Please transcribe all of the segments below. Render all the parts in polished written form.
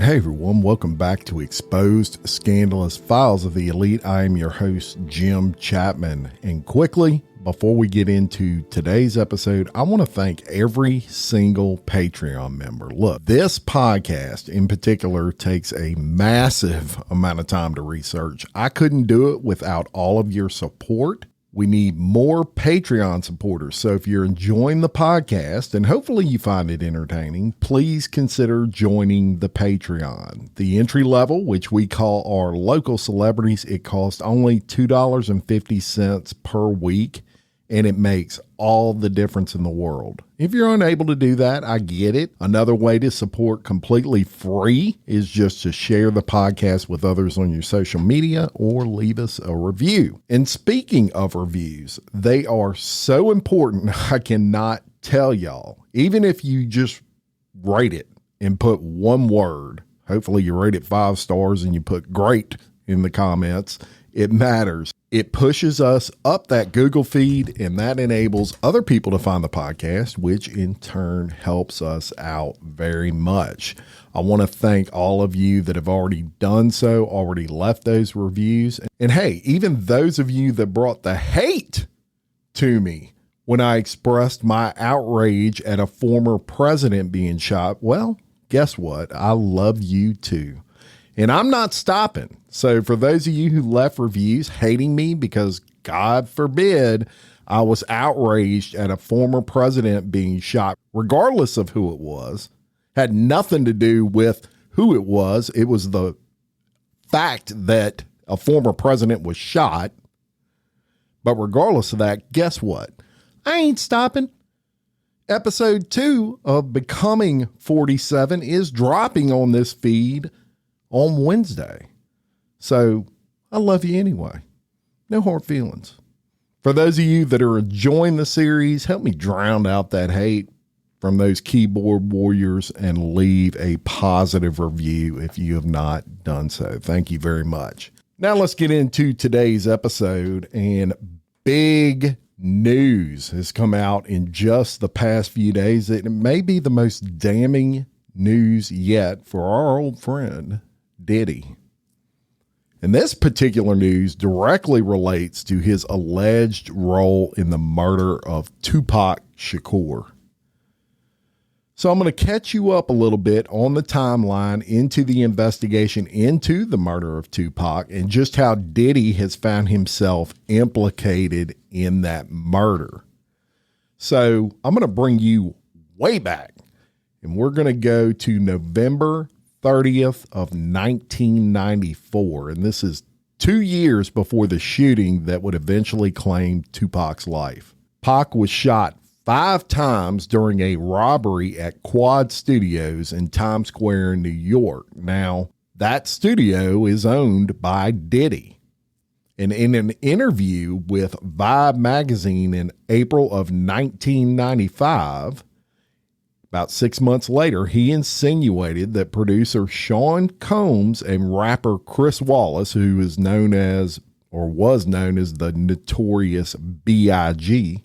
Hey everyone, welcome back to Exposed Scandalous Files of the Elite. I am your host, Jim Chapman. And quickly, before we get into today's episode, I want to thank every single Patreon member. Look, this podcast in particular takes a massive amount of time to research. I couldn't do it without all of your support. We need more Patreon supporters. So if you're enjoying the podcast and hopefully you find it entertaining, please consider joining the Patreon. The entry level, which we call our local celebrities, it costs only $2.50 per week, and it makes all the difference in the world. If you're unable to do that, I get it. Another way to support completely free is just to share the podcast with others on your social media or leave us a review. And speaking of reviews, they are so important, I cannot tell y'all. Even if you just rate it and put one word, hopefully you rate it 5 stars and you put great in the comments, it matters. It pushes us up that Google feed, and that enables other people to find the podcast, which in turn helps us out very much. I want to thank all of you that have already done so, already left those reviews. And hey, even those of you that brought the hate to me when I expressed my outrage at a former president being shot, well, guess what? I love you too. And I'm not stopping. So for those of you who left reviews hating me because, God forbid, I was outraged at a former president being shot, regardless of who it was, had nothing to do with who it was. It was the fact that a former president was shot. But regardless of that, guess what? I ain't stopping. Episode 2 of Becoming 47 is dropping on this feed on Wednesday. So I love you anyway. No hard feelings. For those of you that are enjoying the series, help me drown out that hate from those keyboard warriors and leave a positive review if you have not done so. Thank you very much. Now let's get into today's episode, and big news has come out in just the past few days. It may be the most damning news yet for our old friend Diddy. And this particular news directly relates to his alleged role in the murder of Tupac Shakur. So I'm going to catch you up a little bit on the timeline into the investigation into the murder of Tupac and just how Diddy has found himself implicated in that murder. So I'm going to bring you way back, and we're going to go to November 30th of 1994. And this is 2 years before the shooting that would eventually claim Tupac's life. Pac was shot 5 times during a robbery at Quad Studios in Times Square, New York. Now, that studio is owned by Diddy. And in an interview with Vibe magazine in April of 1995, about 6 months later, he insinuated that producer Sean Combs and rapper Chris Wallace, who is known as, or was known as, the Notorious B.I.G.,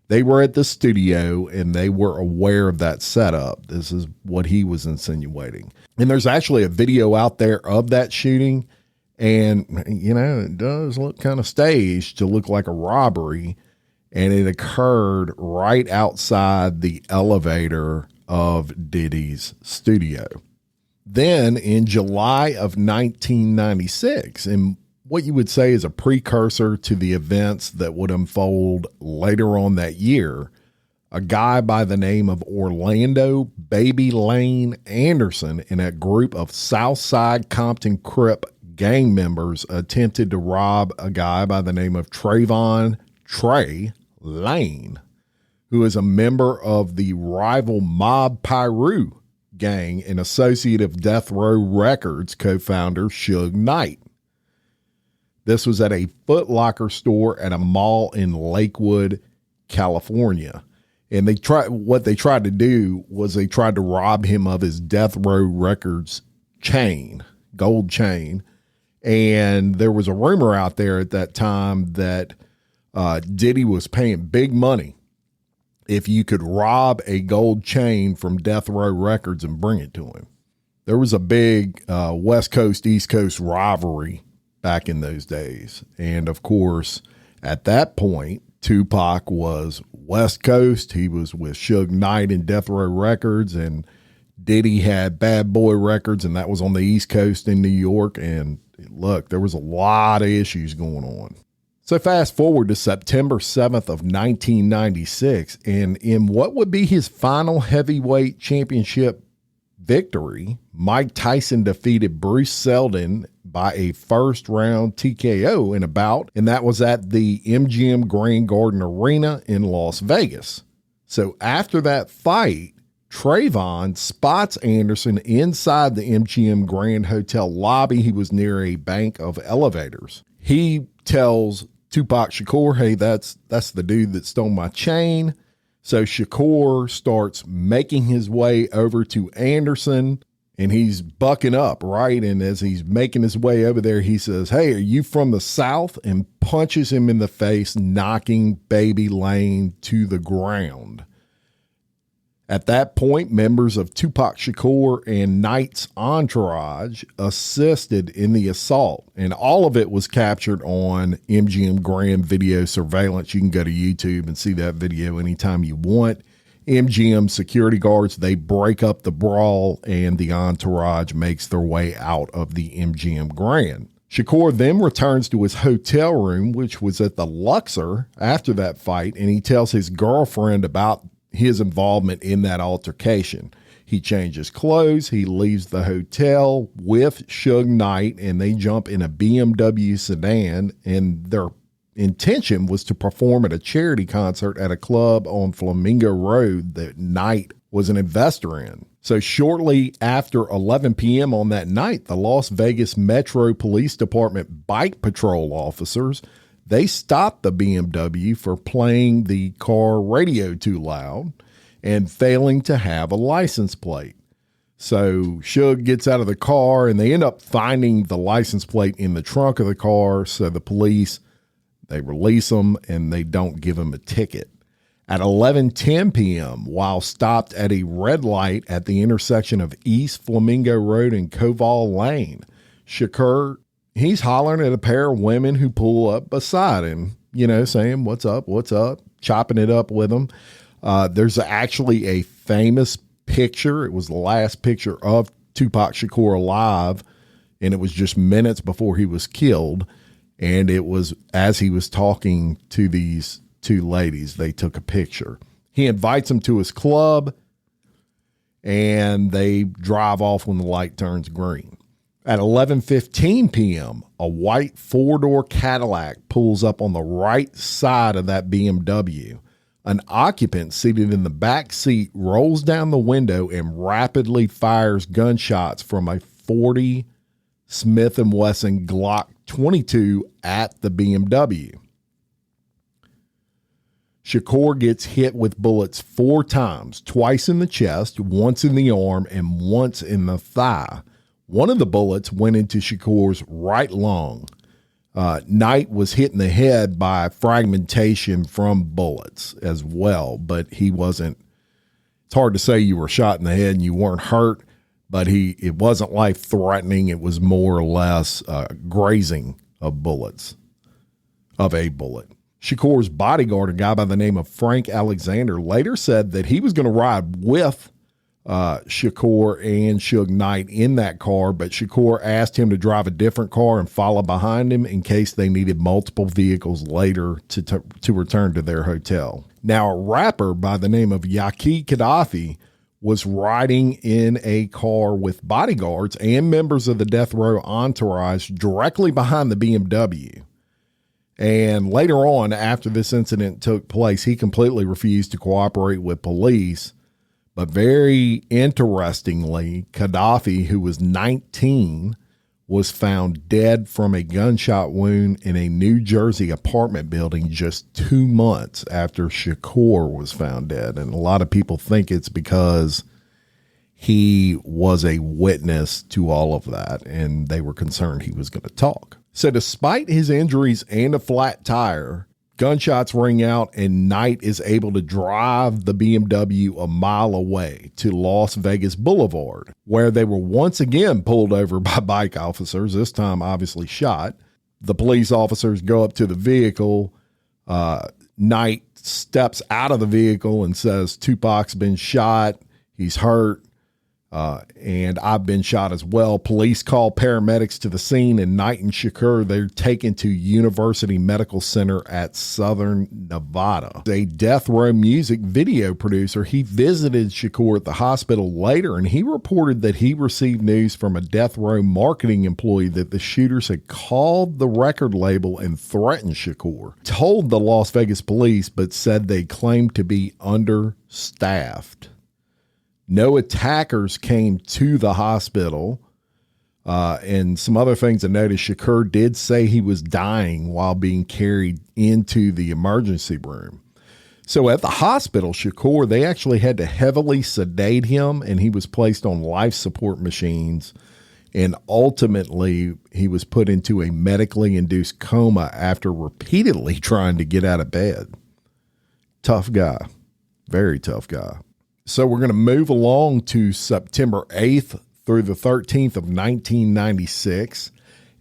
they were at the studio and they were aware of that setup. This is what he was insinuating. And there's actually a video out there of that shooting. And, you know, it does look kind of staged to look like a robbery. And it occurred right outside the elevator of Diddy's studio. Then in July of 1996, and what you would say is a precursor to the events that would unfold later on that year, a guy by the name of Orlando Baby Lane Anderson and a group of Southside Compton Crip gang members attempted to rob a guy by the name of Trayvon Trey Lane, who is a member of the rival Mob Piru gang and associate of Death Row Records co-founder Suge Knight. This was at a Foot Locker store at a mall in Lakewood, California. And what they tried to do was they tried to rob him of his Death Row Records chain, gold chain. And there was a rumor out there at that time that Diddy was paying big money if you could rob a gold chain from Death Row Records and bring it to him. There was a big West Coast, East Coast rivalry back in those days. And of course, at that point, Tupac was West Coast. He was with Suge Knight and Death Row Records, and Diddy had Bad Boy Records, and that was on the East Coast in New York. And look, there was a lot of issues going on. So fast forward to September 7th of 1996, and in what would be his final heavyweight championship victory, Mike Tyson defeated Bruce Seldon by a first-round TKO in a bout, and that was at the MGM Grand Garden Arena in Las Vegas. So after that fight, Trayvon spots Anderson inside the MGM Grand Hotel lobby. He was near a bank of elevators. He tells Tupac Shakur, hey, that's the dude that stole my chain. So Shakur starts making his way over to Anderson, and he's bucking up, right? And as he's making his way over there, he says, hey, are you from the South? And punches him in the face, knocking Baby Lane to the ground. At that point, members of Tupac Shakur and Knight's entourage assisted in the assault, and all of it was captured on MGM Grand video surveillance. You can go to YouTube and see that video anytime you want. MGM security guards, they break up the brawl, and the entourage makes their way out of the MGM Grand. Shakur then returns to his hotel room, which was at the Luxor after that fight, and he tells his girlfriend about his involvement in that altercation. He changes clothes. He leaves the hotel with Suge Knight, and they jump in a BMW sedan, and their intention was to perform at a charity concert at a club on Flamingo Road that Knight was an investor in. So shortly after 11 p.m. on that night, the Las Vegas Metro Police Department bike patrol officers, they stopped the BMW for playing the car radio too loud and failing to have a license plate. So Suge gets out of the car, and they end up finding the license plate in the trunk of the car. So the police, they release him, and they don't give him a ticket. At 11:10 p.m., while stopped at a red light at the intersection of East Flamingo Road and Koval Lane, Shakur, he's hollering at a pair of women who pull up beside him, saying, what's up, chopping it up with them. There's actually a famous picture. It was the last picture of Tupac Shakur alive, and it was just minutes before he was killed. And it was as he was talking to these two ladies, they took a picture. He invites them to his club, and they drive off when the light turns green. At 11:15 p.m., a white four-door Cadillac pulls up on the right side of that BMW. An occupant seated in the back seat rolls down the window and rapidly fires gunshots from a .40 Smith & Wesson Glock 22 at the BMW. Shakur gets hit with bullets 4 times, twice in the chest, once in the arm, and once in the thigh. One of the bullets went into Shakur's right lung. Knight was hit in the head by fragmentation from bullets as well, but he wasn't. It's hard to say you were shot in the head and you weren't hurt, but it wasn't life threatening. It was more or less grazing of bullets, of a bullet. Shakur's bodyguard, a guy by the name of Frank Alexander, later said that he was going to ride with Shakur and Suge Knight in that car, but Shakur asked him to drive a different car and follow behind him in case they needed multiple vehicles later to return to their hotel. Now, a rapper by the name of Yaki Gaddafi was riding in a car with bodyguards and members of the Death Row entourage directly behind the BMW. And later on, after this incident took place, he completely refused to cooperate with police. But very interestingly, Gaddafi, who was 19, was found dead from a gunshot wound in a New Jersey apartment building just 2 months after Shakur was found dead. And a lot of people think it's because he was a witness to all of that, and they were concerned he was going to talk. So despite his injuries and a flat tire, Gunshots ring out, and Knight is able to drive the BMW a mile away to Las Vegas Boulevard, where they were once again pulled over by bike officers, this time obviously shot. The police officers go up to the vehicle. Knight steps out of the vehicle and says, Tupac's been shot. He's hurt. And I've been shot as well. Police call paramedics to the scene, and Knight and Shakur, they're taken to University Medical Center at Southern Nevada. A Death Row music video producer, he visited Shakur at the hospital later, and he reported that he received news from a Death Row marketing employee that the shooters had called the record label and threatened Shakur. Told the Las Vegas police, but said they claimed to be understaffed. No attackers came to the hospital. And some other things I noticed, Shakur did say he was dying while being carried into the emergency room. So at the hospital, Shakur, they actually had to heavily sedate him, and he was placed on life support machines. And ultimately, he was put into a medically induced coma after repeatedly trying to get out of bed. Tough guy. Very tough guy. So we're going to move along to September 8th through the 13th of 1996.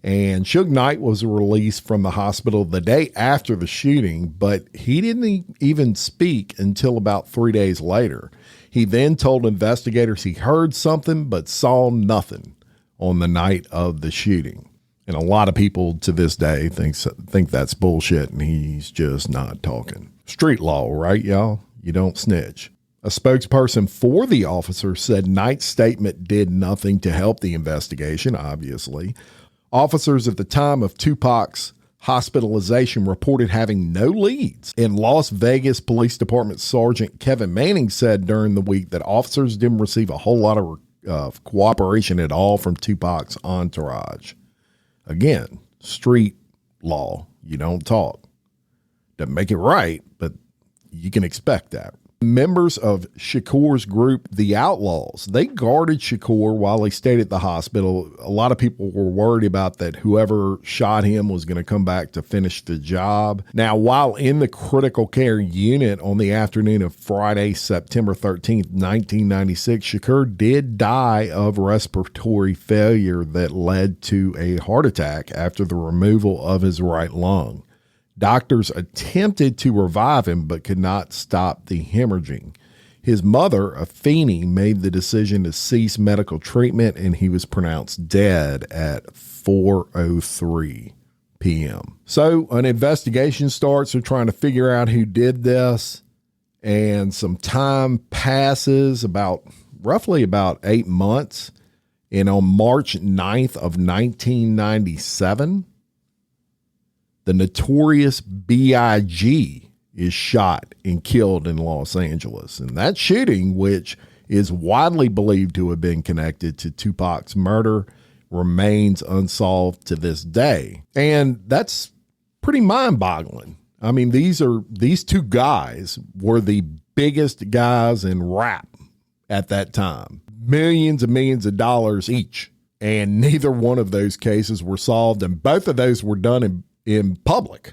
And Suge Knight was released from the hospital the day after the shooting, but he didn't even speak until about 3 days later. He then told investigators he heard something but saw nothing on the night of the shooting. And a lot of people to this day think that's bullshit, and he's just not talking. Street law, right, y'all? You don't snitch. A spokesperson for the officer said Knight's statement did nothing to help the investigation, obviously. Officers at the time of Tupac's hospitalization reported having no leads. In Las Vegas Police Department Sergeant Kevin Manning said during the week that officers didn't receive a whole lot of cooperation at all from Tupac's entourage. Again, street law. You don't talk. Doesn't make it right, but you can expect that. Members of Shakur's group, the Outlaws, they guarded Shakur while he stayed at the hospital. A lot of people were worried about that whoever shot him was going to come back to finish the job. Now, while in the critical care unit on the afternoon of Friday, September 13th, 1996, Shakur did die of respiratory failure that led to a heart attack after the removal of his right lung. Doctors attempted to revive him, but could not stop the hemorrhaging. His mother, Afeni, made the decision to cease medical treatment, and he was pronounced dead at 4:03 p.m. So an investigation starts. They're trying to figure out who did this, and some time passes, roughly about 8 months. And on March 9th of 1997, the Notorious B.I.G. is shot and killed in Los Angeles. And that shooting, which is widely believed to have been connected to Tupac's murder, remains unsolved to this day. And that's pretty mind-boggling. I mean, these two guys were the biggest guys in rap at that time. Millions and millions of dollars each. And neither one of those cases were solved. And both of those were done in public.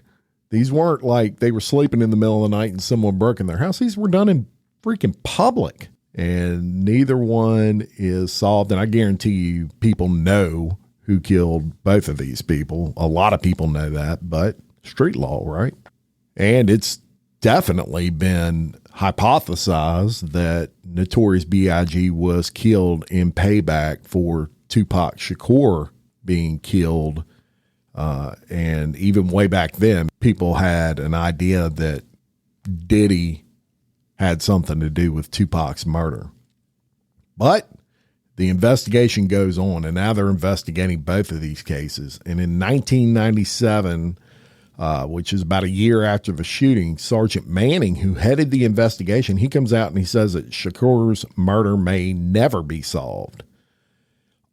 These weren't like they were sleeping in the middle of the night and someone broke in their house. These were done in freaking public, and neither one is solved. And I guarantee you people know who killed both of these people. A lot of people know that, but street law, right? And it's definitely been hypothesized that Notorious B.I.G. was killed in payback for Tupac Shakur being killed. And even way back then, people had an idea that Diddy had something to do with Tupac's murder. But the investigation goes on, and now they're investigating both of these cases. And in 1997, which is about a year after the shooting, Sergeant Manning, who headed the investigation, he comes out and he says that Shakur's murder may never be solved.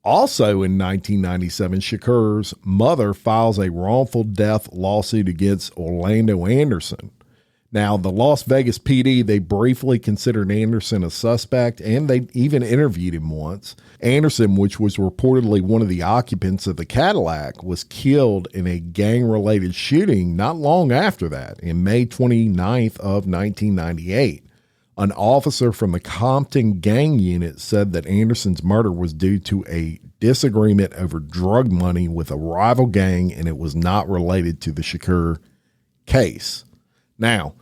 Also in 1997, Shakur's mother files a wrongful death lawsuit against Orlando Anderson. Now, the Las Vegas PD, they briefly considered Anderson a suspect, and they even interviewed him once. Anderson, which was reportedly one of the occupants of the Cadillac, was killed in a gang-related shooting not long after that, in May 29th of 1998. An officer from the Compton gang unit said that Anderson's murder was due to a disagreement over drug money with a rival gang, and it was not related to the Shakur case. Now,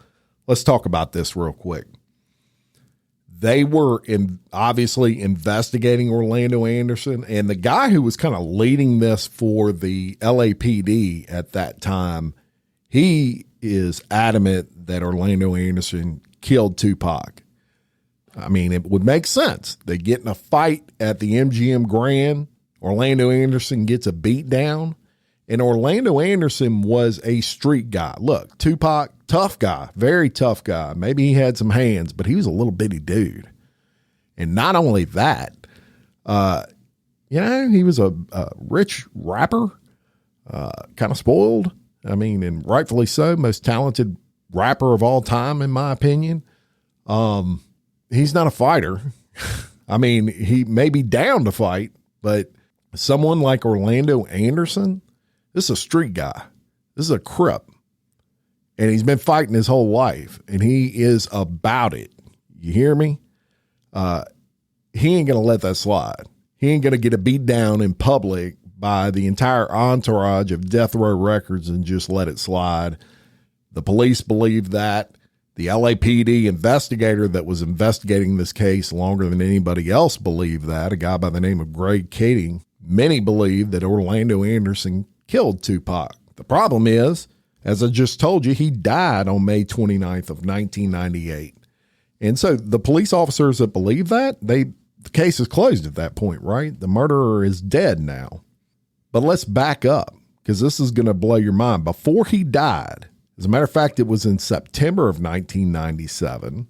let's talk about this real quick. They were obviously investigating Orlando Anderson, and the guy who was kind of leading this for the LAPD at that time, he is adamant that Orlando Anderson killed Tupac. I mean, it would make sense. They get in a fight at the MGM Grand. Orlando Anderson gets a beat down. And Orlando Anderson was a street guy. Look, Tupac, tough guy, very tough guy. Maybe he had some hands, but he was a little bitty dude. And not only that, he was a rich rapper, kind of spoiled. I mean, and rightfully so, most talented rapper of all time, in my opinion. He's not a fighter. I mean, he may be down to fight, but someone like Orlando Anderson, this is a street guy. This is a Crip. And he's been fighting his whole life, and he is about it. You hear me? He ain't going to let that slide. He ain't going to get a beat down in public by the entire entourage of Death Row Records and just let it slide. The police believe that. The LAPD investigator that was investigating this case longer than anybody else believed that, a guy by the name of Greg Kading, many believe that Orlando Anderson killed Tupac. The problem is, as I just told you, he died on May 29th of 1998. And so the police officers that believe that, the case is closed at that point, right? The murderer is dead now. But let's back up, because this is going to blow your mind. Before he died, as a matter of fact, it was in September of 1997,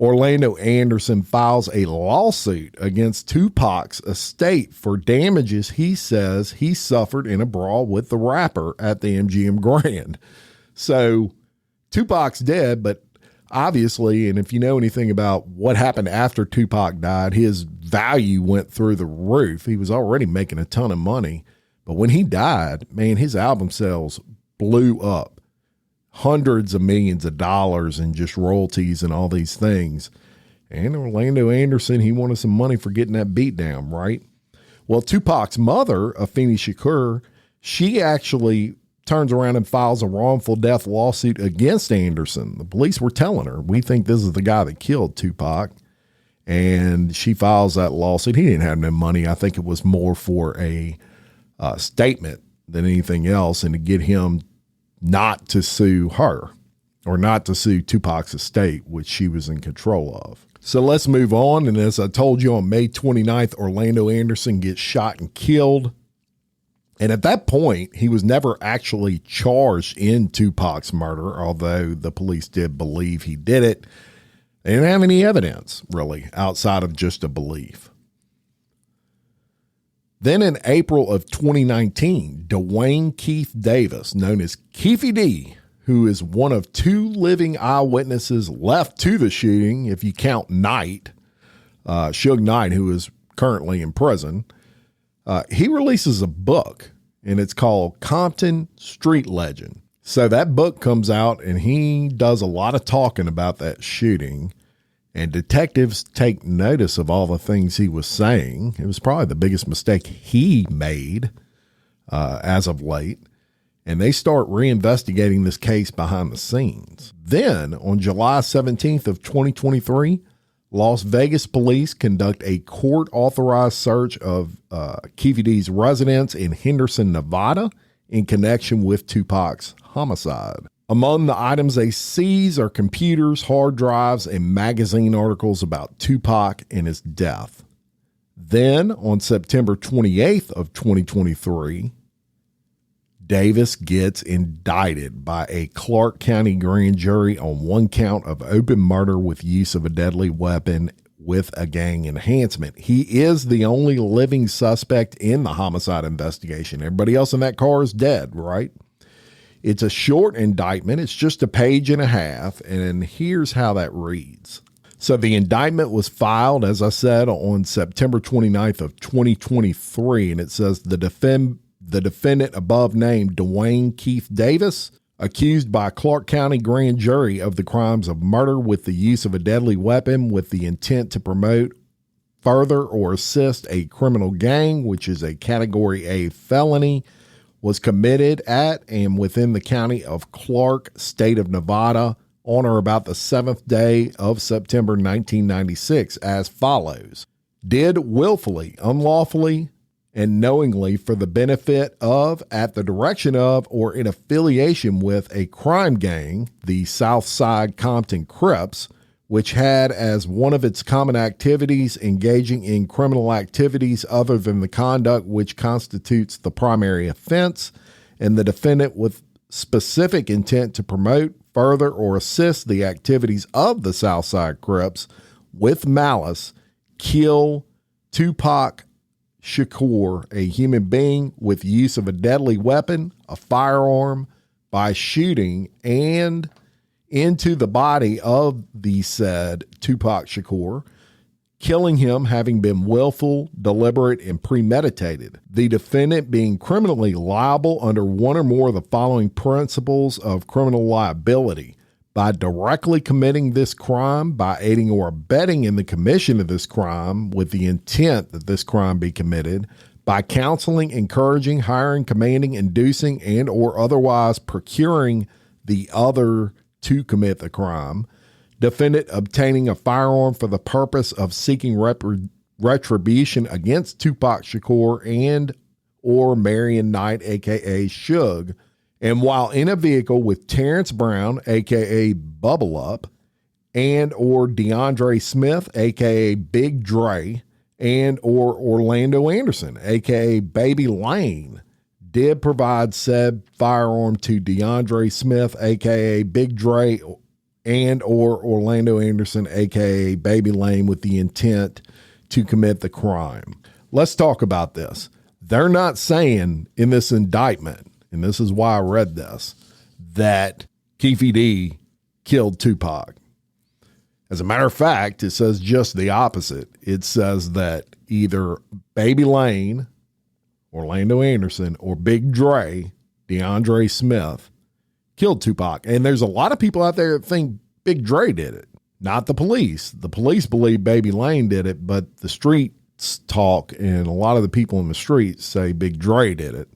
Orlando Anderson files a lawsuit against Tupac's estate for damages he says he suffered in a brawl with the rapper at the MGM Grand. So Tupac's dead, but obviously, and if you know anything about what happened after Tupac died, his value went through the roof. He was already making a ton of money, but when he died, man, his album sales blew up. Hundreds of millions of dollars in just royalties and all these things. And Orlando Anderson, he wanted some money for getting that beat down, right? Well, Tupac's mother, Afeni Shakur, she actually turns around and files a wrongful death lawsuit against Anderson. The police were telling her, we think this is the guy that killed Tupac. And she files that lawsuit. He didn't have no money. I think it was more for a statement than anything else, and to get him not to sue her or not to sue Tupac's estate, which she was in control of. So let's move on. And as I told you, on May 29th, Orlando Anderson gets shot and killed. And at that point, he was never actually charged in Tupac's murder, although the police did believe he did it. They didn't have any evidence, really, outside of just a belief. Then in April of 2019, Duane Keefe Davis, known as Keefe D, who is one of two living eyewitnesses left to the shooting, if you count Knight, Suge Knight, who is currently in prison, he releases a book, and it's called Compton Street Legend. So that book comes out, and he does a lot of talking about that shooting. And detectives take notice of all the things he was saying. It was probably the biggest mistake he made as of late. And they start reinvestigating this case behind the scenes. Then on July 17th of 2023, Las Vegas police conduct a court-authorized search of Keefe D's residence in Henderson, Nevada, in connection with Tupac's homicide. Among the items they seize are computers, hard drives, and magazine articles about Tupac and his death. Then, on September 28th of 2023, Davis gets indicted by a Clark County grand jury on one count of open murder with use of a deadly weapon with a gang enhancement. He is the only living suspect in the homicide investigation. Everybody else in that car is dead, right? It's a short indictment. It's just a page and a half. And here's how that reads. So the indictment was filed, as I said, on September 29th of 2023. And it says the defendant above named Duane Keefe Davis, accused by Clark County grand jury of the crimes of murder with the use of a deadly weapon with the intent to promote, further, or assist a criminal gang, which is a Category A felony, was committed at and within the county of Clark, state of Nevada, on or about the 7th day of September 1996 as follows. Did willfully, unlawfully, and knowingly for the benefit of, at the direction of, or in affiliation with a crime gang, the Southside Compton Crips, which had as one of its common activities engaging in criminal activities other than the conduct which constitutes the primary offense, and the defendant with specific intent to promote, further, or assist the activities of the Southside Crips with malice, kill Tupac Shakur, a human being, with use of a deadly weapon, a firearm, by shooting and into the body of the said Tupac Shakur, killing him having been willful, deliberate, and premeditated. The defendant being criminally liable under one or more of the following principles of criminal liability: by directly committing this crime, by aiding or abetting in the commission of this crime with the intent that this crime be committed, by counseling, encouraging, hiring, commanding, inducing, and or otherwise procuring the other to commit the crime. Defendant obtaining a firearm for the purpose of seeking retribution against Tupac Shakur and or Marion Knight, a.k.a. Suge, and while in a vehicle with Terrence Brown, a.k.a. Bubble Up, and or DeAndre Smith, a.k.a. Big Dre, and or Orlando Anderson, a.k.a. Baby Lane, did provide said firearm to DeAndre Smith, a.k.a. Big Dre, and or Orlando Anderson, a.k.a. Baby Lane, with the intent to commit the crime. Let's talk about this. They're not saying in this indictment, and this is why I read this, that Keefe D killed Tupac. As a matter of fact, it says just the opposite. It says that either Baby Lane, Orlando Anderson, or Big Dre, DeAndre Smith, killed Tupac. And there's a lot of people out there that think Big Dre did it, not the police. The police believe Baby Lane did it, but the streets talk and a lot of the people in the streets say Big Dre did it.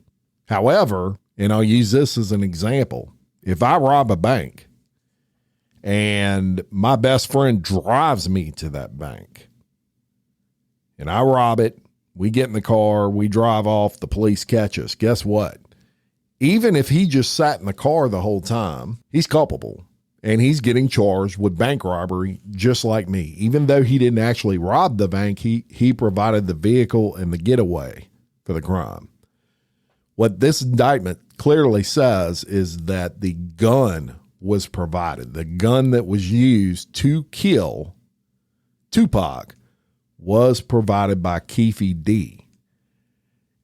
However, and I'll use this as an example, if I rob a bank and my best friend drives me to that bank and I rob it, we get in the car, we drive off, the police catch us. Guess what? Even if he just sat in the car the whole time, he's culpable and he's getting charged with bank robbery just like me. Even though he didn't actually rob the bank, he provided the vehicle and the getaway for the crime. What this indictment clearly says is that the gun was provided. The gun that was used to kill Tupac was provided by Keefe D.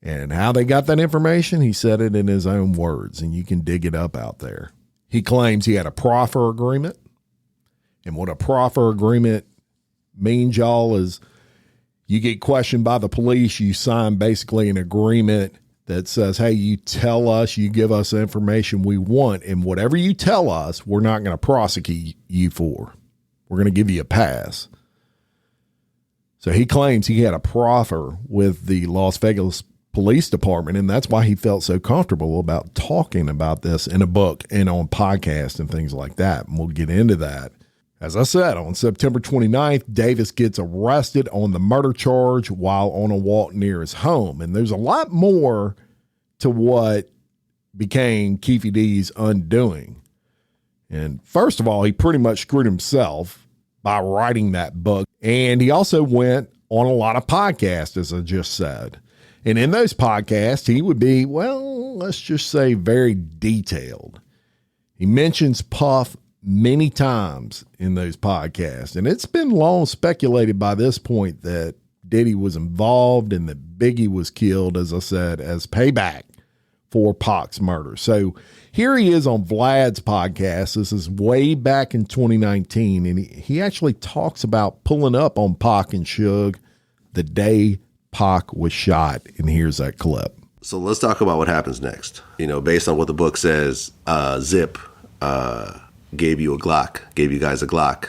And how they got that information, he said it in his own words, and you can dig it up out there. He claims he had a proffer agreement. And what a proffer agreement means, y'all, is you get questioned by the police, you sign basically an agreement that says, hey, you tell us, you give us the information we want, and whatever you tell us, we're not going to prosecute you for. We're going to give you a pass. So he claims he had a proffer with the Las Vegas Police Department, and that's why he felt so comfortable about talking about this in a book and on podcasts and things like that. And we'll get into that. As I said, on September 29th, Davis gets arrested on the murder charge while on a walk near his home. And there's a lot more to what became Keefe D's undoing. And first of all, he pretty much screwed himself by writing that book. And he also went on a lot of podcasts, as I just said. And in those podcasts, he would be, well, let's just say very detailed. He mentions Puff many times in those podcasts. And it's been long speculated by this point that Diddy was involved and that Biggie was killed, as I said, as payback for Pac's murder. So here he is on Vlad's podcast. This is way back in 2019, and he actually talks about pulling up on Pac and Suge the day Pac was shot, and here's that clip. So let's talk about what happens next. You know, based on what the book says, Zip gave you guys a Glock,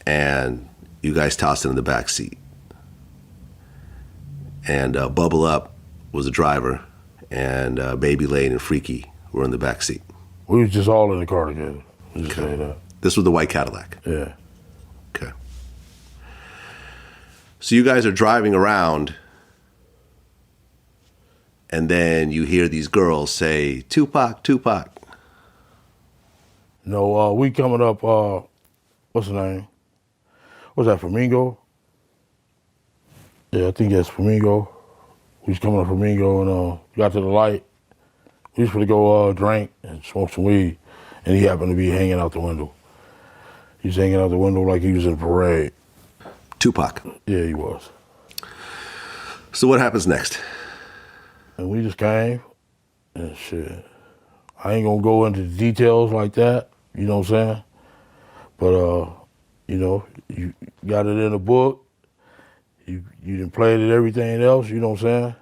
and you guys tossed it in the back seat. And Bubble Up was the driver, and Baby Lane and Freaky were in the back seat. We was just all in the car together. Just say that. This was the white Cadillac? Yeah. Okay. So you guys are driving around, and then you hear these girls say, Tupac, Tupac. No, we coming up, what's the name? What's that, Flamingo? Yeah, I think that's Flamingo. We was coming up Flamingo and got to the light. We was going to go drink and smoke some weed, and he happened to be hanging out the window. He was hanging out the window like he was in a parade. Tupac? Yeah, he was. So what happens next? And we just came, and shit. I ain't gonna go into the details like that, you know what I'm saying? But, you know, you got it in the book. You done played it, everything else, you know what I'm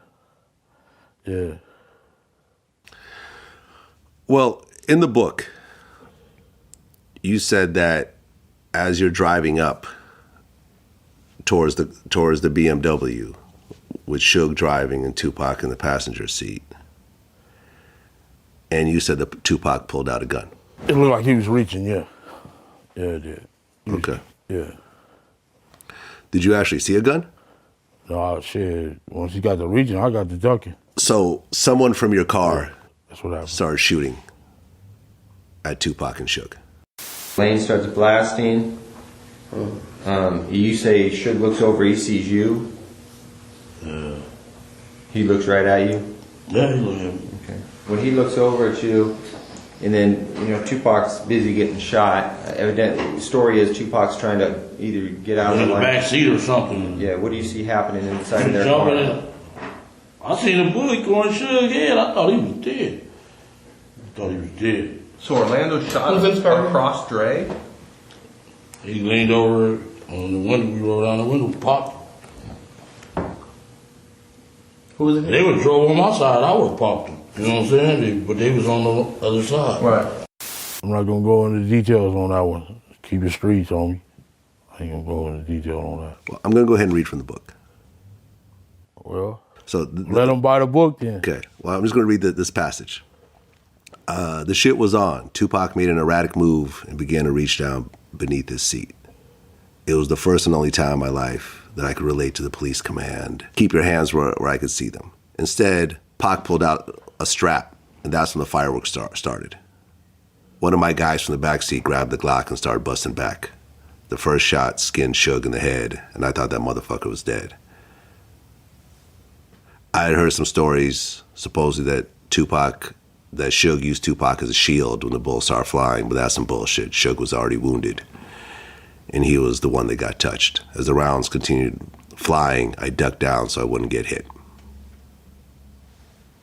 saying? Yeah. Well, in the book, you said that as you're driving up towards the BMW, with Suge driving and Tupac in the passenger seat, and you said that Tupac pulled out a gun. It looked like he was reaching, yeah. Yeah, it did. Okay. Yeah. Did you actually see a gun? No, shit. Once he got the reaching, I got the ducking. So someone from your car That's what happened. started shooting at Tupac and Suge. Lane starts blasting. You say Suge looks over, he sees you. He looks right at you. Yeah, he looked at me. Okay. When he looks over at you, and then Tupac's busy getting shot. Evidently, the story is Tupac's trying to either get out In of the line. back seat or something. Yeah. What do you see happening inside their Jumping car? in. I seen a bullet going Suge's head. I thought he was dead. So Orlando shot across Dre? He leaned over on the window. We rolled down the window, popped. Who was it? They would drove on my side. I would have popped them. You know what I'm saying? But they was on the other side. Right. I'm not gonna go into details on that one. Keep the streets on me. I ain't gonna go into detail on that. Well, I'm going to go ahead and read from the book. Well, So let them buy the book then. Okay. Well, I'm just going to read this passage. The shit was on. Tupac made an erratic move and began to reach down beneath his seat. It was the first and only time in my life that I could relate to the police command. Keep your hands where I could see them. Instead, Pac pulled out a strap, and that's when the fireworks started. One of my guys from the back seat grabbed the Glock and started busting back. The first shot skinned Suge in the head, and I thought that motherfucker was dead. I had heard some stories, supposedly that Suge used Tupac as a shield when the bullets started flying, but that's some bullshit. Suge was already wounded, and he was the one that got touched. As the rounds continued flying, I ducked down so I wouldn't get hit.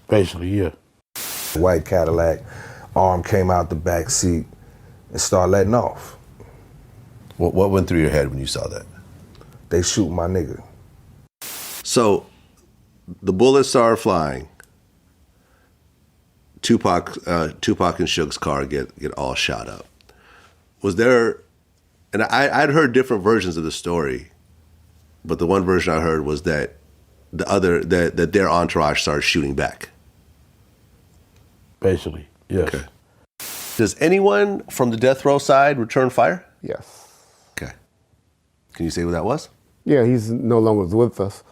Basically, yeah. White Cadillac, arm came out the back seat and started letting off. What went through your head when you saw that? They shoot my nigga. So the bullets started flying. Tupac and Suge's car get all shot up. Was there, and I'd heard different versions of the story, but the one version I heard was that that their entourage started shooting back. Basically, yes. Okay. Does anyone from the death row side return fire? Yes. Okay. Can you say who that was? Yeah, he's no longer with us.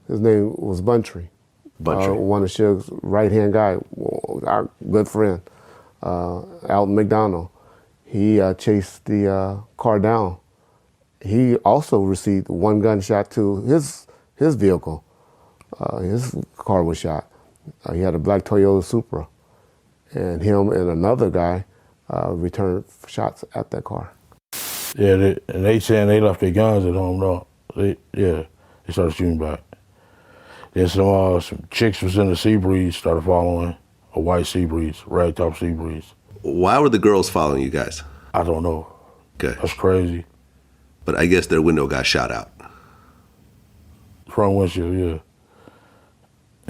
His name was Buntry. Buntry. One of Suge's right-hand guy, our good friend, Alton McDonald. He chased the car down. He also received one gunshot to his vehicle. His car was shot. He had a black Toyota Supra. And him and another guy returned shots at that car. Yeah, they saying they left their guns at home, though. They started shooting back. Then some chicks was in the sea breeze started following, a white sea breeze, ragtop sea breeze. Why were the girls following you guys? I don't know. Okay. That's crazy. But I guess their window got shot out. Front windshield, yeah.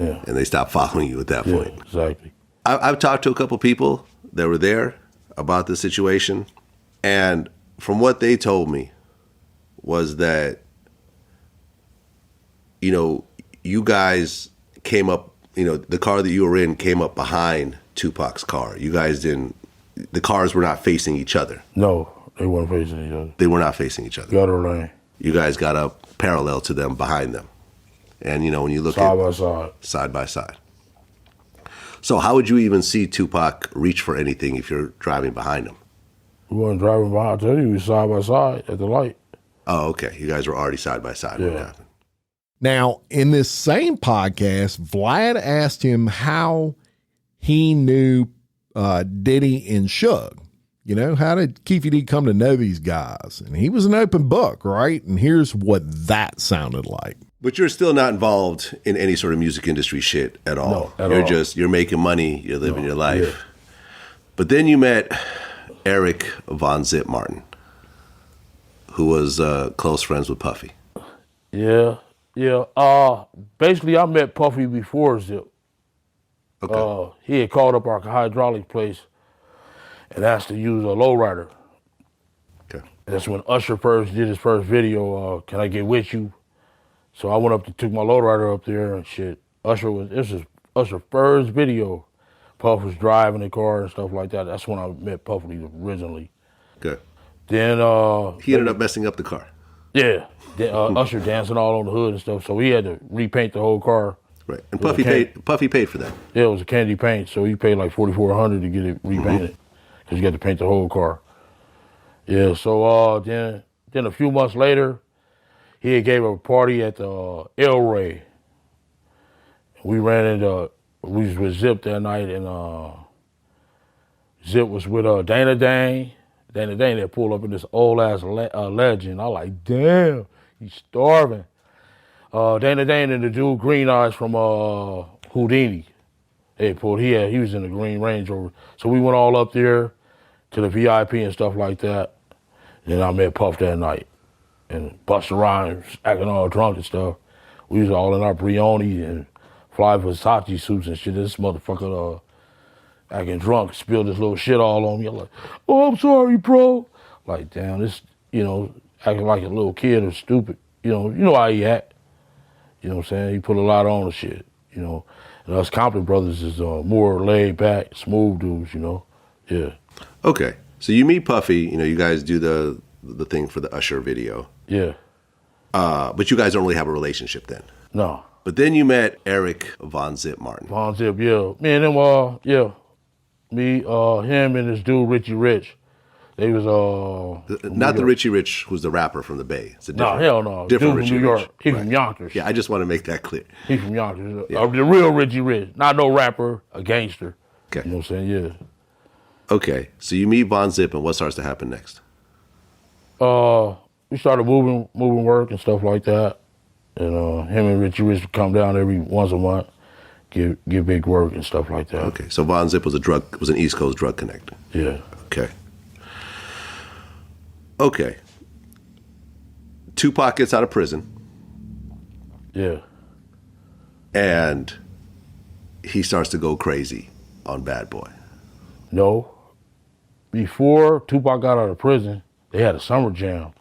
Yeah. And they stopped following you at that point. Yeah, exactly. I've talked to a couple people that were there about this situation. And from what they told me was that, you know, you guys came up, you know, the car that you were in came up behind Tupac's car. You guys didn't, the cars were not facing each other. No, they weren't facing each other. They were not facing each other. Gutter lane. You guys got up parallel to them, behind them. And, you know, when you look side by side. Side by side. So how would you even see Tupac reach for anything if you're driving behind him? We wasn't driving behind. I tell you, we were side by side at the light. Oh, okay. You guys were already side by side when it happened. Now, in this same podcast, Vlad asked him how he knew Diddy and Suge. You know, how did Keefe D come to know these guys? And he was an open book, right? And here's what that sounded like. But you're still not involved in any sort of music industry shit at all. No, at all. You're making money, you're living your life. Yeah. But then you met Eric Von Zip Martin, who was close friends with Puffy. Yeah. Basically, I met Puffy before Zip. Okay. He had called up our hydraulic place and asked to use a lowrider. Okay. That's when Usher first did his first video, Can I Get With You? So I went up took my lowrider up there and shit. This was Usher's first video. Puff was driving the car and stuff like that. That's when I met Puffy originally. Okay. Then he ended up messing up the car. Yeah. Then, Usher dancing all on the hood and stuff. So he had to repaint the whole car. Right. And Puffy paid for that. Yeah, it was a candy paint, so he paid like $4,400 to get it repainted. Because you got to paint the whole car. Yeah, so then a few months later, he had gave a party at the El Rey. We was with Zip that night, and Zip was with Dana Dane. Dana Dane had pulled up in this old-ass legend. I like, damn, he's starving. Dana Dane and the dude Green Eyes from Houdini. He was in the Green Range Rover. So we went all up there to the VIP and stuff like that. And then I met Puff that night. And Busta Rhymes acting all drunk and stuff. We was all in our Brioni and fly Versace suits and shit. This motherfucker acting drunk, spilled this little shit all on me. I'm like, oh, I'm sorry, bro. Like, damn, this, acting like a little kid or stupid. You know how he act. You know what I'm saying? He put a lot on the shit, And us Compton brothers is more laid back, smooth dudes, Yeah. Okay. So you meet Puffy, you guys do the thing for the Usher video. Yeah. But you guys don't really have a relationship then. No. But then you met Eric Von Zip Martin. Von Zip, yeah. Me and him, yeah. Me, him and this dude, Richie Rich. They was, not the Richie Rich who's the rapper from the Bay. It's a different, hell no. Different dude Richie from New York. Rich. He from Yonkers. Yeah, I just want to make that clear. He from Yonkers. Yeah. The real Richie Rich. Not no rapper, a gangster. Okay. You know what I'm saying? Yeah. Okay. So you meet Von Zip, and what starts to happen next? We started moving work and stuff like that. And him and Richie Rich would come down every once a month, give big work and stuff like that. Okay. So Von Zip was an East Coast drug connector. Yeah. Okay. Tupac gets out of prison. Yeah. And he starts to go crazy on Bad Boy. No. Before Tupac got out of prison, they had a summer jam.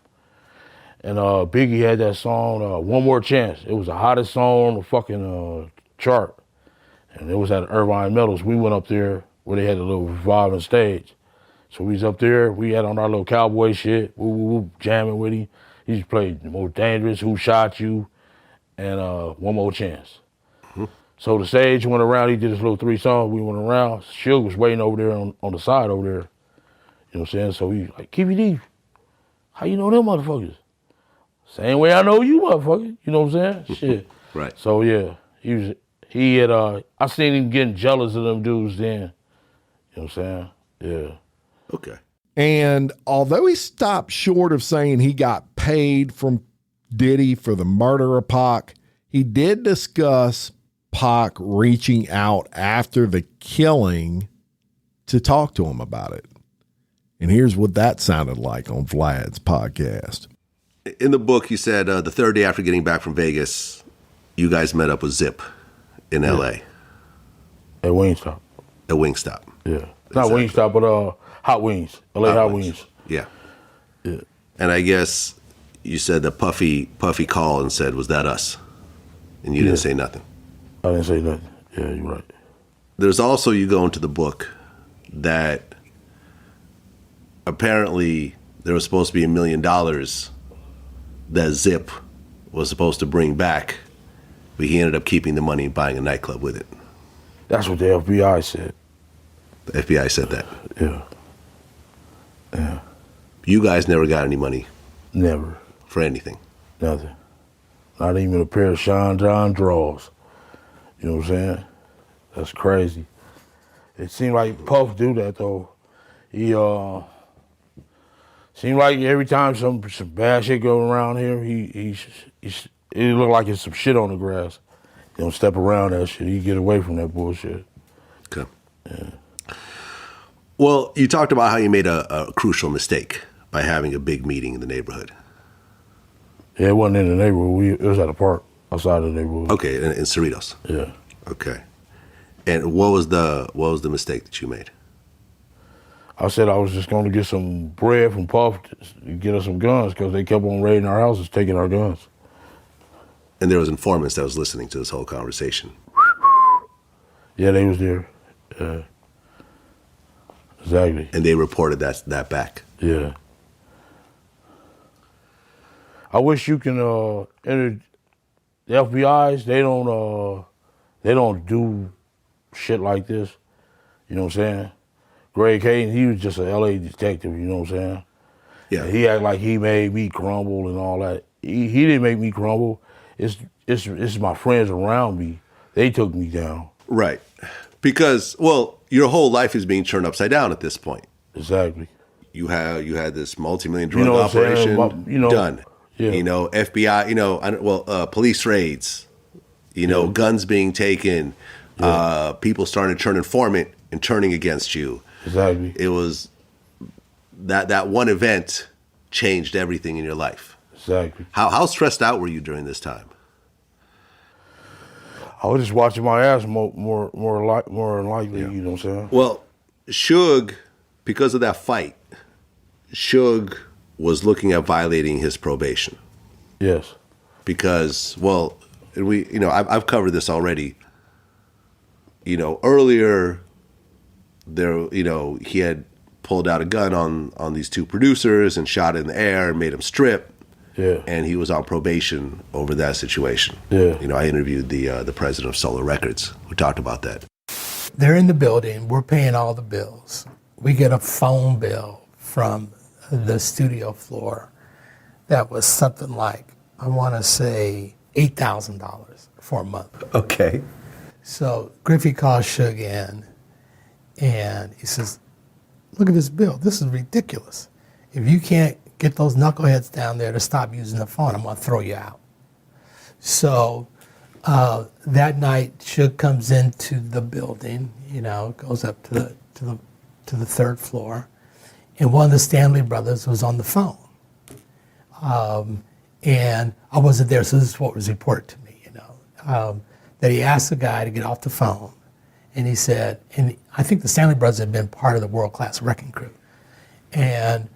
And Biggie had that song, One More Chance. It was the hottest song on the fucking chart. And it was at Irvine Meadows. We went up there where they had a little revolving stage. So we was up there, we had on our little cowboy shit, woo, jamming with him. He used to play The Most Dangerous, Who Shot You, and One More Chance. Mm-hmm. So the stage went around, he did his little 3 songs, we went around. Suge was waiting over there on the side over there. You know what I'm saying? So he like, Keefe D, how you know them motherfuckers? Same way I know you motherfucker, you know what I'm saying? Shit. Right. So yeah, I seen him getting jealous of them dudes then. You know what I'm saying? Yeah. Okay. And although he stopped short of saying he got paid from Diddy for the murder of Pac, He did discuss Pac reaching out after the killing to talk to him about it. And here's what that sounded like on Vlad's podcast. In the book, you said the third day after getting back from Vegas, you guys met up with Zip in L.A. At Wingstop. At Wingstop. Yeah. Not Wingstop, but Hot Wings. LA Hot Wings. Yeah. Yeah. And I guess you said that Puffy called and said, "Was that us?" And you didn't say nothing. I didn't say nothing. Yeah, you're right. There's also, you go into the book, that apparently there was supposed to be $1 million that Zip was supposed to bring back, but he ended up keeping the money and buying a nightclub with it. That's what the FBI said. The FBI said that. Yeah. Yeah. You guys never got any money Never. for anything. Nothing. Not even a pair of Sean John drawers. You know what I'm saying? That's crazy. It seemed like Puff do that though. He seemed like every time some bad shit go around here, he it look like it's some shit on the grass. He don't step around that shit. He get away from that bullshit. Okay. Yeah. Well, you talked about how you made a crucial mistake by having a big meeting in the neighborhood. Yeah, it wasn't in the neighborhood. It was at a park outside of the neighborhood. Okay, in Cerritos. Yeah. Okay. And what was the mistake that you made? I said I was just going to get some bread from Puff to get us some guns because they kept on raiding our houses, taking our guns. And there was informants that was listening to this whole conversation. Yeah, they was there. Yeah. Exactly. And they reported that back. Yeah. I wish you can enter the FBI's. They don't do shit like this. You know what I'm saying? Greg Hayden, he was just a LA detective. You know what I'm saying? Yeah. And he act like he made me crumble and all that. He didn't make me crumble. It's my friends around me. They took me down. Right. Because, well, your whole life is being turned upside down at this point. Exactly. You had this multi-million drug operation done. Yeah. You know, FBI, police raids, guns being taken, people starting to turn informant and turning against you. Exactly. It was that one event changed everything in your life. Exactly. How stressed out were you during this time? I was just watching my ass more likely, you know what I'm saying? Well, Suge, because of that fight, Suge was looking at violating his probation. Yes. Because, well, I've covered this already. Earlier there, he had pulled out a gun on these two producers and shot it in the air and made them strip. Yeah. And he was on probation over that situation. Yeah. I interviewed the president of Solar Records who talked about that. They're in the building. We're paying all the bills. We get a phone bill from the studio floor that was something like, I want to say, $8,000 for a month. Okay. So Griffey calls Suge in, and he says, look at this bill. This is ridiculous. If you can't get those knuckleheads down there to stop using the phone, I'm going to throw you out. So that night, Suge comes into the building, goes up to the third floor, and one of the Stanley brothers was on the phone. And I wasn't there, so this is what was reported to me, that he asked the guy to get off the phone, and he said, and I think the Stanley brothers had been part of the world-class wrecking crew, and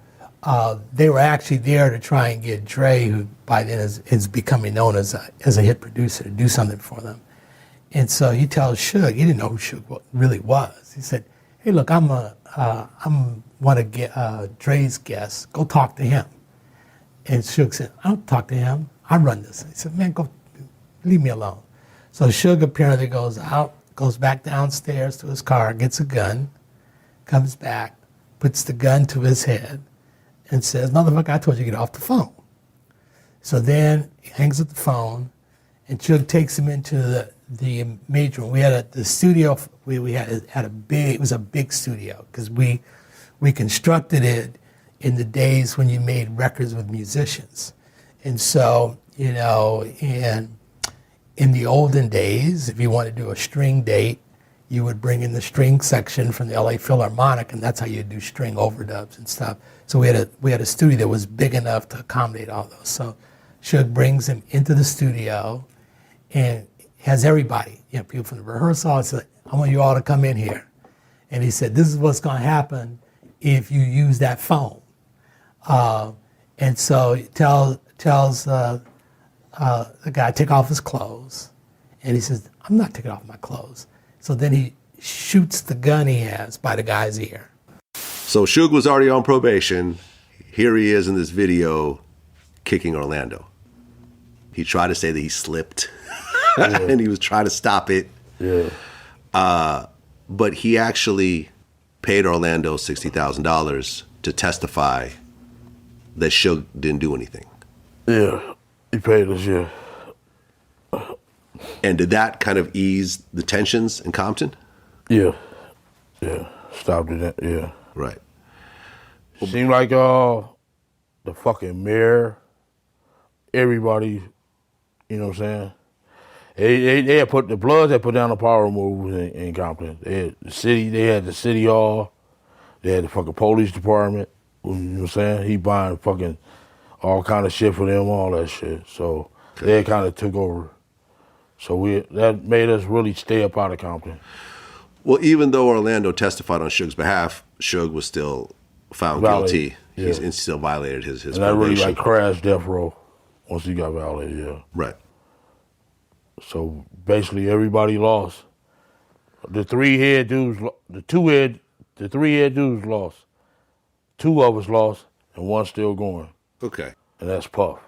they were actually there to try and get Dre, who by then is becoming known as a hit producer, to do something for them. And so he tells Suge, he didn't know who Suge really was. He said, hey, look, I'm one of Dre's guests. Go talk to him. And Suge said, I don't talk to him. I run this. He said, man, go, leave me alone. So Suge apparently goes out, goes back downstairs to his car, gets a gun, comes back, puts the gun to his head, and says, motherfucker, I told you to get off the phone. So then he hangs up the phone, and Suge takes him into the major room. We had the studio, we had it was a big studio, because we constructed it in the days when you made records with musicians. And so, and in the olden days, if you want to do a string date, you would bring in the string section from the LA Philharmonic, and that's how you do string overdubs and stuff. So we had a studio that was big enough to accommodate all those. So Suge brings him into the studio and has everybody, people from the rehearsal. I said, I want you all to come in here. And he said, this is what's going to happen if you use that phone. And so he tells the guy, take off his clothes. And he says, I'm not taking off my clothes. So then he shoots the gun he has by the guy's ear. So Suge was already on probation. Here he is in this video kicking Orlando. He tried to say that he slipped and he was trying to stop it. Yeah. But he actually paid Orlando $60,000 to testify that Suge didn't do anything. Yeah, he paid us, yeah. And did that kind of ease the tensions in Compton? Yeah. Stopped it, yeah. Right. Seemed like the fucking mayor, everybody, you know what I'm saying? They had put the Bloods had put down the power moves in Compton. They had the city hall, they had the fucking police department, you know what I'm saying? He buying fucking all kind of shit for them, all that shit. So they kind of took over. So that made us really stay up out of Compton. Well, even though Orlando testified on Suge's behalf, Suge was still found guilty. Yeah. He still violated his And that really probation. crashed death row once he got violated, yeah. Right. So basically everybody lost. The three head dudes lost. Two of us lost and one's still going. Okay. And that's Puff.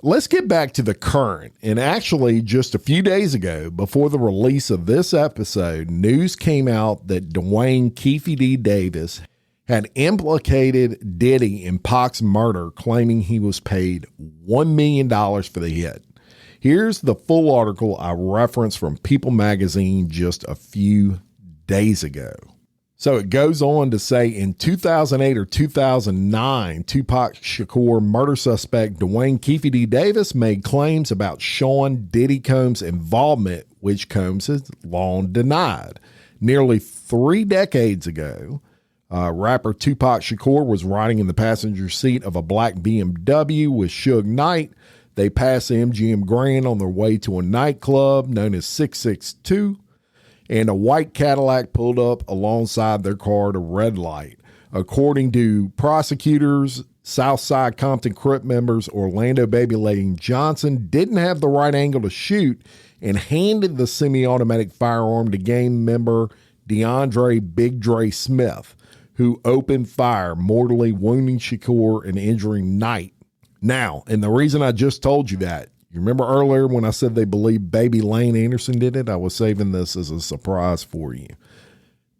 Let's get back to the current. And actually, just a few days ago, before the release of this episode, news came out that Duane Keefe D. Davis had implicated Diddy in Pac's murder, claiming he was paid $1 million for the hit. Here's the full article I referenced from People magazine just a few days ago. So it goes on to say in 2008 or 2009, Tupac Shakur murder suspect Duane Keefe D. Davis made claims about Sean Diddy Combs' involvement, which Combs has long denied. Nearly 3 decades ago, rapper Tupac Shakur was riding in the passenger seat of a black BMW with Suge Knight. They passed MGM Grand on their way to a nightclub known as 662. And a white Cadillac pulled up alongside their car at a red light. According to prosecutors, Southside Compton Crip members Orlando Baby Lane Johnson didn't have the right angle to shoot and handed the semi-automatic firearm to gang member DeAndre Big Dre Smith, who opened fire, mortally wounding Shakur and injuring Knight. Now, and the reason I just told you that, you remember earlier when I said they believe Baby Lane Anderson did it? I was saving this as a surprise for you.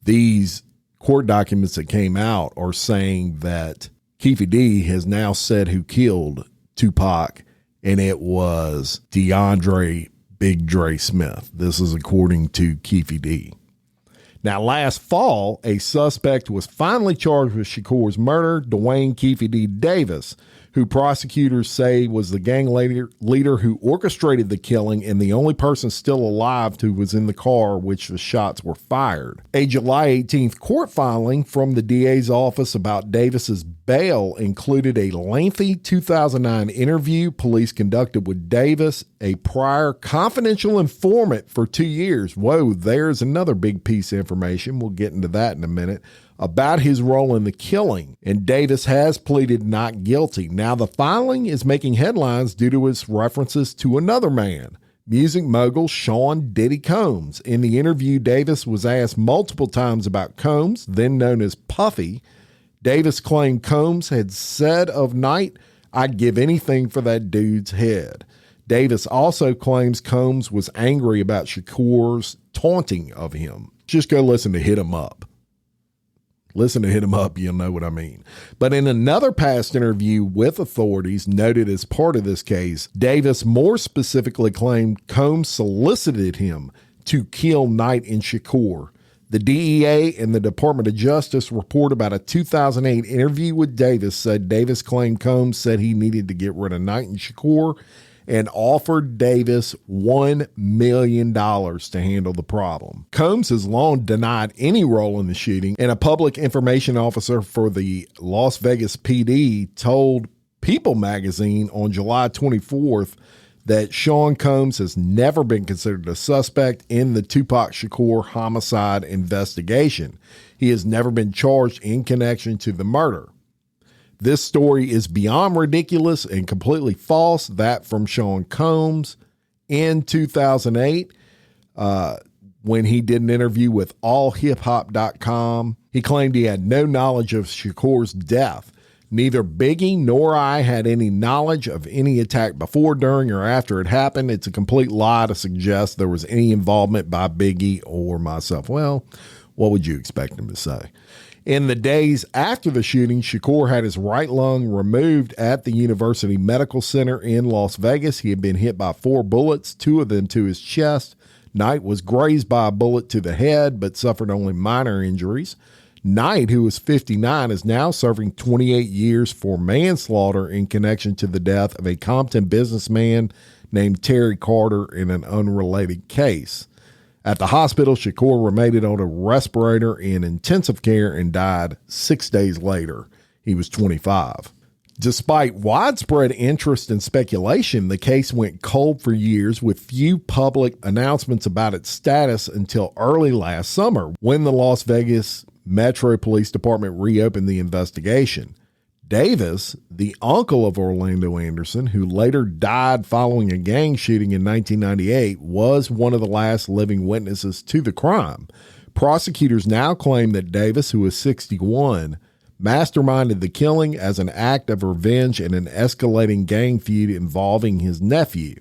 These court documents that came out are saying that Keefe D has now said who killed Tupac, and it was DeAndre Big Dre Smith. This is according to Keefe D. Now, last fall, a suspect was finally charged with Shakur's murder, Duane Keefe D. Davis, who prosecutors say was the gang leader who orchestrated the killing and the only person still alive who was in the car which the shots were fired. A July 18th court filing from the DA's office about Davis's bail included a lengthy 2009 interview police conducted with Davis, a prior confidential informant for 2 years. Whoa, there's another big piece of information. We'll get into that in a minute. About his role in the killing, and Davis has pleaded not guilty. Now, the filing is making headlines due to its references to another man, music mogul Sean Diddy Combs. In the interview, Davis was asked multiple times about Combs, then known as Puffy. Davis claimed Combs had said of Knight, "I'd give anything for that dude's head." Davis also claims Combs was angry about Shakur's taunting of him. Just go listen to Hit 'Em Up. Listen to Hit 'Em Up, you'll know what I mean. But in another past interview with authorities noted as part of this case, Davis more specifically claimed Combs solicited him to kill Knight and Shakur. The DEA and the Department of Justice report about a 2008 interview with Davis said Davis claimed Combs said he needed to get rid of Knight and Shakur and offered Davis $1 million to handle the problem. Combs has long denied any role in the shooting, and a public information officer for the Las Vegas PD told People magazine on July 24th that Sean Combs has never been considered a suspect in the Tupac Shakur homicide investigation. He has never been charged in connection to the murder. This story is beyond ridiculous and completely false. That from Sean Combs in 2008, when he did an interview with allhiphop.com. He claimed he had no knowledge of Shakur's death. Neither Biggie nor I had any knowledge of any attack before, during, or after it happened. It's a complete lie to suggest there was any involvement by Biggie or myself. Well, what would you expect him to say? In the days after the shooting, Shakur had his right lung removed at the University Medical Center in Las Vegas. He had been hit by 4 bullets, 2 of them to his chest. Knight was grazed by a bullet to the head, but suffered only minor injuries. Knight, who was 59, is now serving 28 years for manslaughter in connection to the death of a Compton businessman named Terry Carter in an unrelated case. At the hospital, Shakur remained on a respirator in intensive care and died 6 days later. He was 25. Despite widespread interest and speculation, the case went cold for years with few public announcements about its status until early last summer, when the Las Vegas Metro Police Department reopened the investigation. Davis, the uncle of Orlando Anderson, who later died following a gang shooting in 1998, was one of the last living witnesses to the crime. Prosecutors now claim that Davis, who is 61, masterminded the killing as an act of revenge in an escalating gang feud involving his nephew.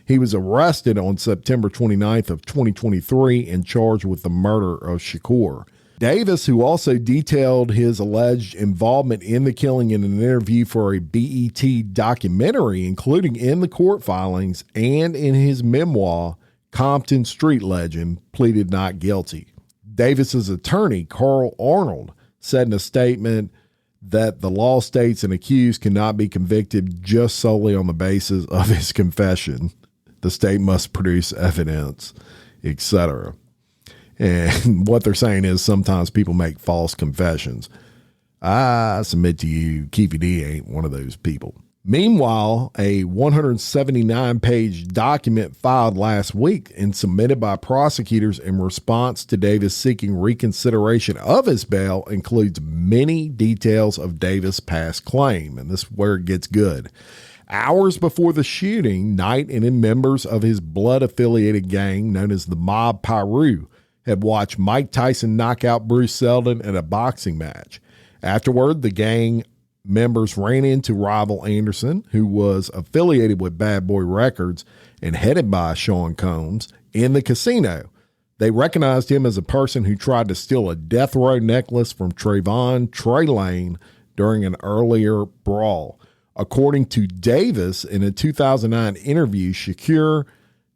He was arrested on September 29th of 2023 and charged with the murder of Shakur. Davis, who also detailed his alleged involvement in the killing in an interview for a BET documentary, including in the court filings and in his memoir, Compton Street Legend, pleaded not guilty. Davis's attorney, Carl Arnold, said in a statement that the law states an accused cannot be convicted just solely on the basis of his confession. The state must produce evidence, etc. And what they're saying is sometimes people make false confessions. I submit to you, Keefe D ain't one of those people. Meanwhile, a 179-page document filed last week and submitted by prosecutors in response to Davis seeking reconsideration of his bail includes many details of Davis' past claim. And this is where it gets good. Hours before the shooting, Knight and members of his blood-affiliated gang known as the Mob Piru had watched Mike Tyson knock out Bruce Seldon in a boxing match. Afterward, the gang members ran into rival Anderson, who was affiliated with Bad Boy Records and headed by Sean Combs, in the casino. They recognized him as a person who tried to steal a death row necklace from Trayvon Trey Lane during an earlier brawl. According to Davis, in a 2009 interview, Shakur,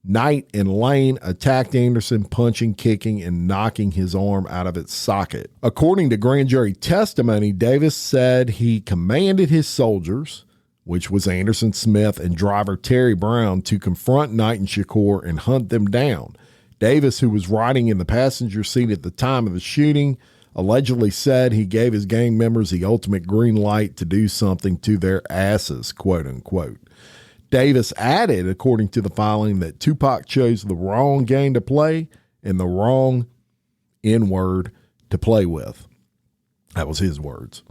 Knight, and Lane attacked Anderson, punching, kicking, and knocking his arm out of its socket. According to grand jury testimony, Davis said he commanded his soldiers, which was Anderson Smith and driver Terry Brown, to confront Knight and Shakur and hunt them down. Davis, who was riding in the passenger seat at the time of the shooting, allegedly said he gave his gang members the ultimate green light to do something to their asses, quote unquote. Davis added, according to the filing, that Tupac chose the wrong game to play and the wrong N-word to play with. That was his words.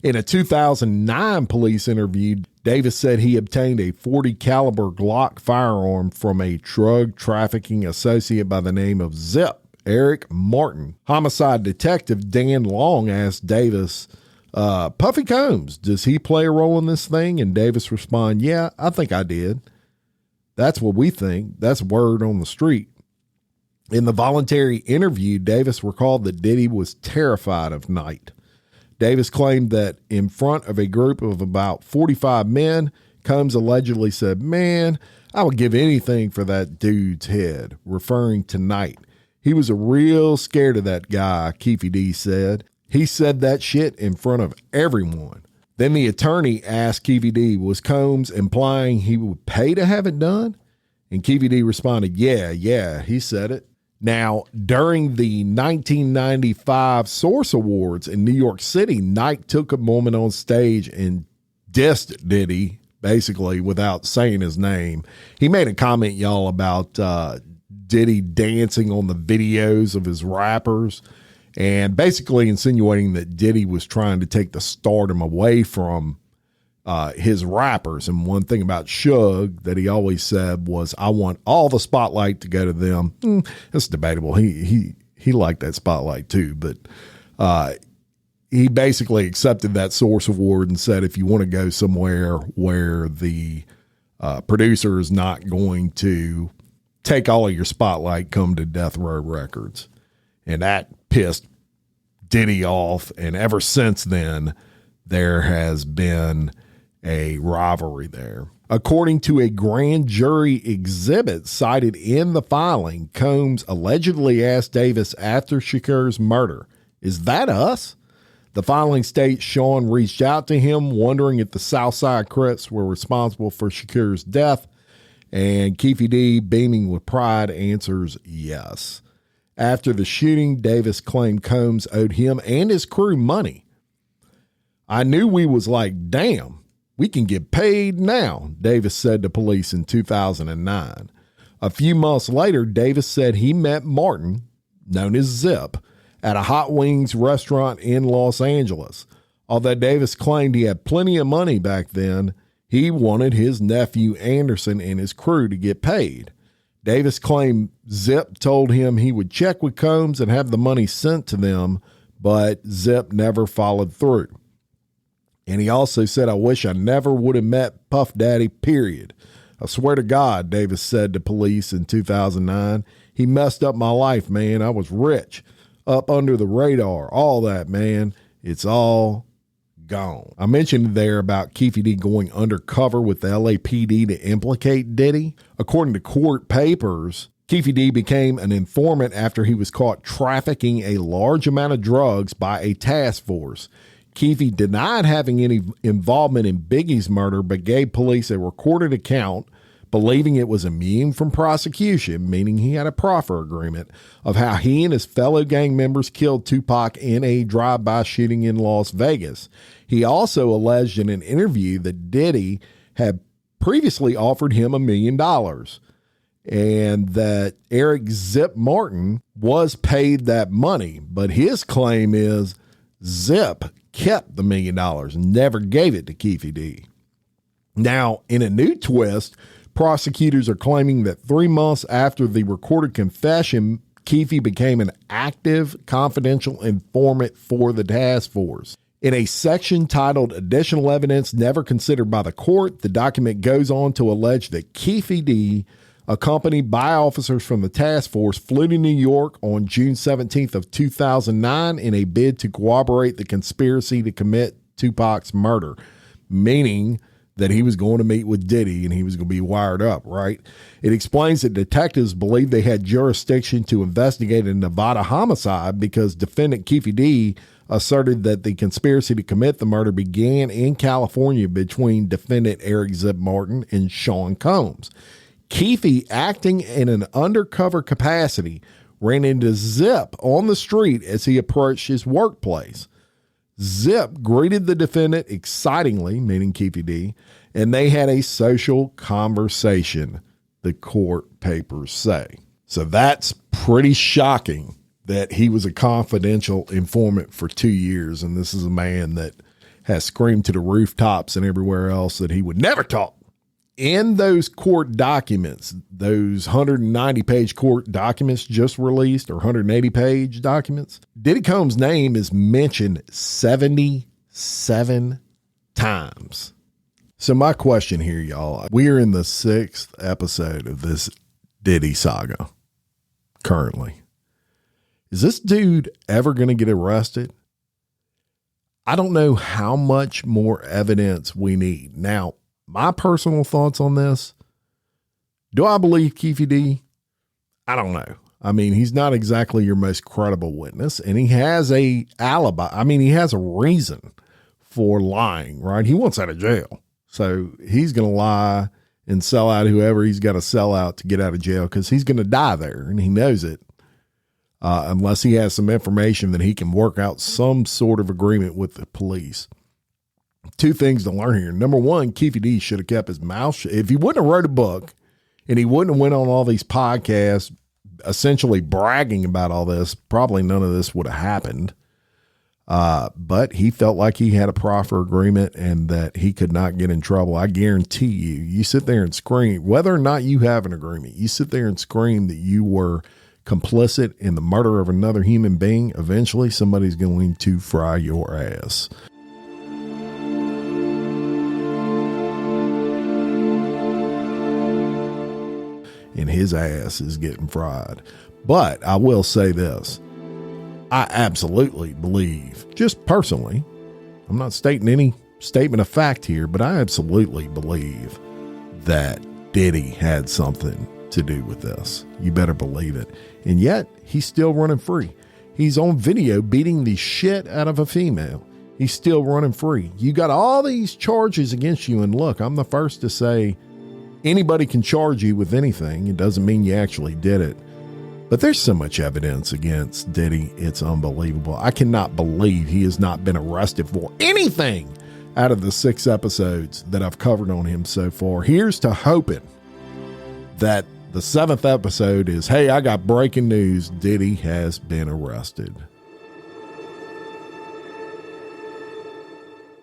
In a 2009 police interview, Davis said he obtained a .40 caliber Glock firearm from a drug trafficking associate by the name of Zip, Eric Martin. Homicide detective Dan Long asked Davis, Puffy Combs, does he play a role in this thing? And Davis responded, yeah, I think I did. That's what we think. That's word on the street. In the voluntary interview, Davis recalled that Diddy was terrified of Knight. Davis claimed that in front of a group of about 45 men, Combs allegedly said, man, I would give anything for that dude's head, referring to Knight. He was real scared of that guy, Keefe D said. He said that shit in front of everyone. Then the attorney asked Keefe D, was Combs implying he would pay to have it done? And Keefe D responded, yeah, he said it. Now, during the 1995 Source Awards in New York City, Nike took a moment on stage and dissed Diddy, basically, without saying his name. He made a comment, y'all, about Diddy dancing on the videos of his rappers and basically insinuating that Diddy was trying to take the stardom away from his rappers. And one thing about Suge that he always said was, I want all the spotlight to go to them. That's debatable. He liked that spotlight too, but he basically accepted that Source Award and said, if you want to go somewhere where the producer is not going to take all of your spotlight, come to Death Row Records. And that pissed Diddy off. And ever since then, there has been a rivalry there. According to a grand jury exhibit cited in the filing, Combs allegedly asked Davis after Shakur's murder, "Is that us?" The filing states Sean reached out to him, wondering if the Southside Crips were responsible for Shakur's death, and Keefe D, beaming with pride, answers yes. After the shooting, Davis claimed Combs owed him and his crew money. "I knew we was like, damn, we can get paid now," Davis said to police in 2009. A few months later, Davis said he met Martin, known as Zip, at a Hot Wings restaurant in Los Angeles. Although Davis claimed he had plenty of money back then, he wanted his nephew Anderson and his crew to get paid. Davis claimed Zip told him he would check with Combs and have the money sent to them, but Zip never followed through. And he also said, "I wish I never would have met Puff Daddy, period. I swear to God," Davis said to police in 2009, "he messed up my life, man. I was rich, up under the radar, all that, man. It's all gone." I mentioned there about Keefe D going undercover with the LAPD to implicate Diddy. According to court papers, Keefe D became an informant after he was caught trafficking a large amount of drugs by a task force. Keefe denied having any involvement in Biggie's murder, but gave police a recorded account, believing it was immune from prosecution, meaning he had a proffer agreement, of how he and his fellow gang members killed Tupac in a drive-by shooting in Las Vegas. He also alleged in an interview that Diddy had previously offered him $1 million and that Eric Zip Martin was paid that money. But his claim is Zip kept the $1 million and never gave it to Keefe D. Now, in a new twist, prosecutors are claiming that 3 months after the recorded confession, Keefe became an active, confidential informant for the task force. In a section titled Additional Evidence Never Considered by the Court, the document goes on to allege that Keefe D, accompanied by officers from the task force, flew to New York on June 17th of 2009 in a bid to corroborate the conspiracy to commit Tupac's murder, meaning that he was going to meet with Diddy and he was going to be wired up, right? It explains that detectives believed they had jurisdiction to investigate a Nevada homicide because defendant Keefe D asserted that the conspiracy to commit the murder began in California between defendant Eric Zip Martin and Sean Combs. Keefe, acting in an undercover capacity, ran into Zip on the street as he approached his workplace. Zip greeted the defendant excitingly, meaning Keefe D, and they had a social conversation, the court papers say. So that's pretty shocking that he was a confidential informant for 2 years, and this is a man that has screamed to the rooftops and everywhere else that he would never talk. In those court documents, those 190-page court documents just released, or 180-page documents, Diddy Combs' name is mentioned 77 times. So my question here, y'all, we are in the 6th episode of this Diddy saga currently. Is this dude ever going to get arrested? I don't know how much more evidence we need. Now, my personal thoughts on this, do I believe Keefe D? I don't know. I mean, he's not exactly your most credible witness, and he has a alibi. I mean, he has a reason for lying, right? He wants out of jail. So he's going to lie and sell out whoever he's got to sell out to get out of jail because he's going to die there and he knows it. Unless he has some information that he can work out some sort of agreement with the police. Two things to learn here. Number one, Keefe D should have kept his mouth shut. If he wouldn't have wrote a book and he wouldn't have went on all these podcasts, essentially bragging about all this, probably none of this would have happened. But he felt like he had a proffer agreement and that he could not get in trouble. I guarantee you sit there and scream, whether or not you have an agreement, you sit there and scream that you were complicit in the murder of another human being. Eventually somebody's going to fry your ass. And his ass is getting fried. But I will say this. I absolutely believe, just personally, I'm not stating any statement of fact here, but I absolutely believe that Diddy had something to do with this. You better believe it. And yet he's still running free. He's on video beating the shit out of a female. He's still running free. You got all these charges against you. And look, I'm the first to say anybody can charge you with anything. It doesn't mean you actually did it. But there's so much evidence against Diddy. It's unbelievable. I cannot believe he has not been arrested for anything out of the 6 episodes that I've covered on him so far. Here's to hoping that the 7th episode is, hey, I got breaking news. Diddy has been arrested.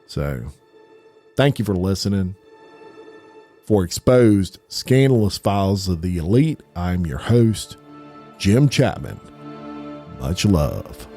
So thank you for listening. For Exposed Scandalous Files of the Elite, I'm your host, Jim Chapman. Much love.